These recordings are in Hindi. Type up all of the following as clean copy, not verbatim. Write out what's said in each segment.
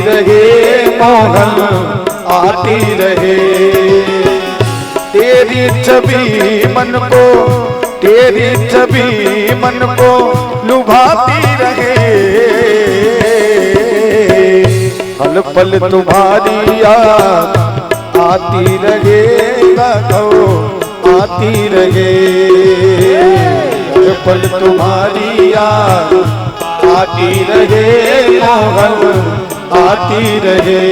रहे मोहन आती रहे। तेरी छवि मन को, तेरी छवि मन को लुभाती रहे। हर पल तुम्हारी याद आती रहे, आती रहे। हर पल तुम्हारी याद आती रहे मोहन आती रहे।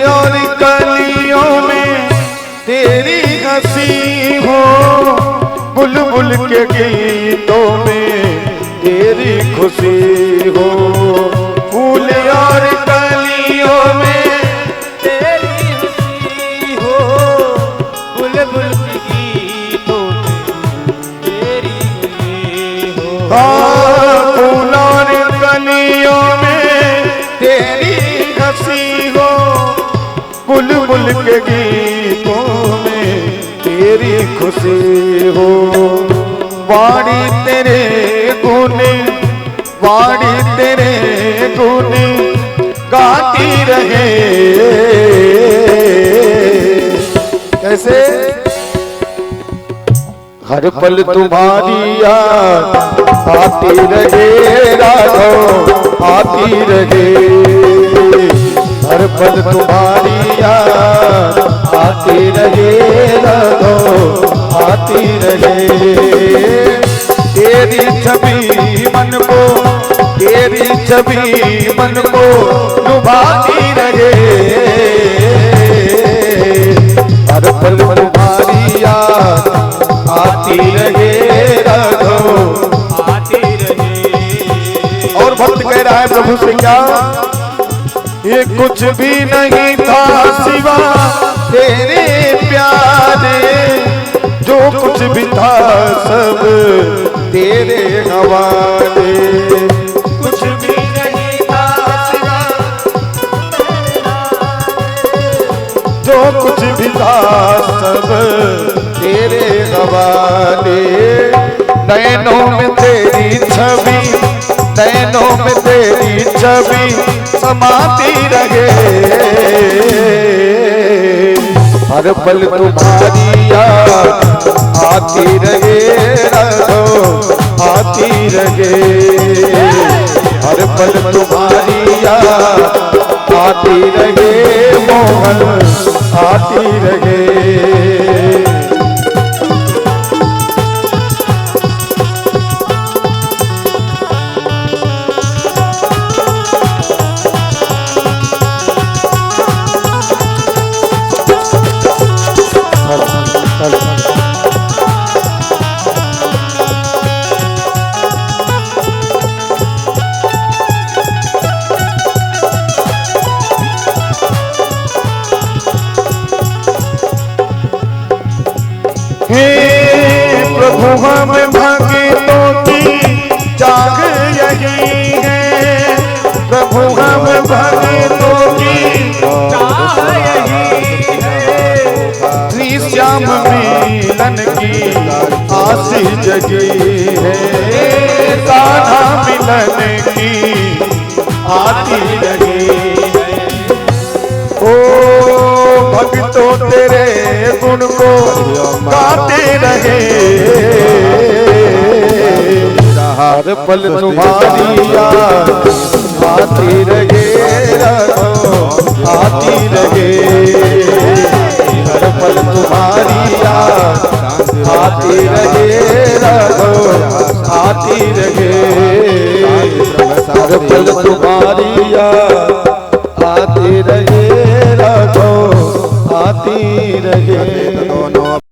और कलियों में तेरी हंसी हो, बुलबुल के गीतों में तेरी खुशी हो। फूल और कलियों में तेरी हंसी हो, बुलबुल के गीतों में तेरी खुशी हो। फूल और कलियों में तेरी हंसी हो, बुलबुल के गीतों में तेरी खुशी हो। वाणी तेरे गुण, वाणी तेरे गुण गाती रहे। कैसे? हर पल तुम्हारी याद आती रहे राघव, आती रहे। हर पल तुम्हारी याद आती रहे राघव, आती रहे। तेरी छवि मन को, तेरी छवि मन को लुभाती रहे। हर पल तुम्हारी याद आती रहे राघव, आती रहे। और भक्त कह रहा है प्रभु से क्या? ये कुछ भी नहीं था सिवा तेरे प्यारे, जो कुछ भी था सब तेरे हवाले। कुछ भी नहीं था सिवा, जो कुछ भी था सब तेरे हवाले। नैनों में तेरी छवि, नैनों में तेरी छवि समाती रहे। हर पल तुम्हारी याद आती रहे राघव, आती रहे। हर पल तुम्हारी याद आती रहे मोहन, आती रहे। हे प्रभु हम भक्तों की जाग यही है, प्रभु हम भक्तों की जाग यही है। श्री श्याम मिलन की आस जगी है, राधा मिलन की आती लगी है। ओ भक्तों तेरे गुण को गाते रहे, हर पल तुम्हारी याद आती रहे, आती रहे। हर पल तुम्हारी याद आती रहे, आती रहे। हर पल तुम्हारी याद आती रहे, आती रहे।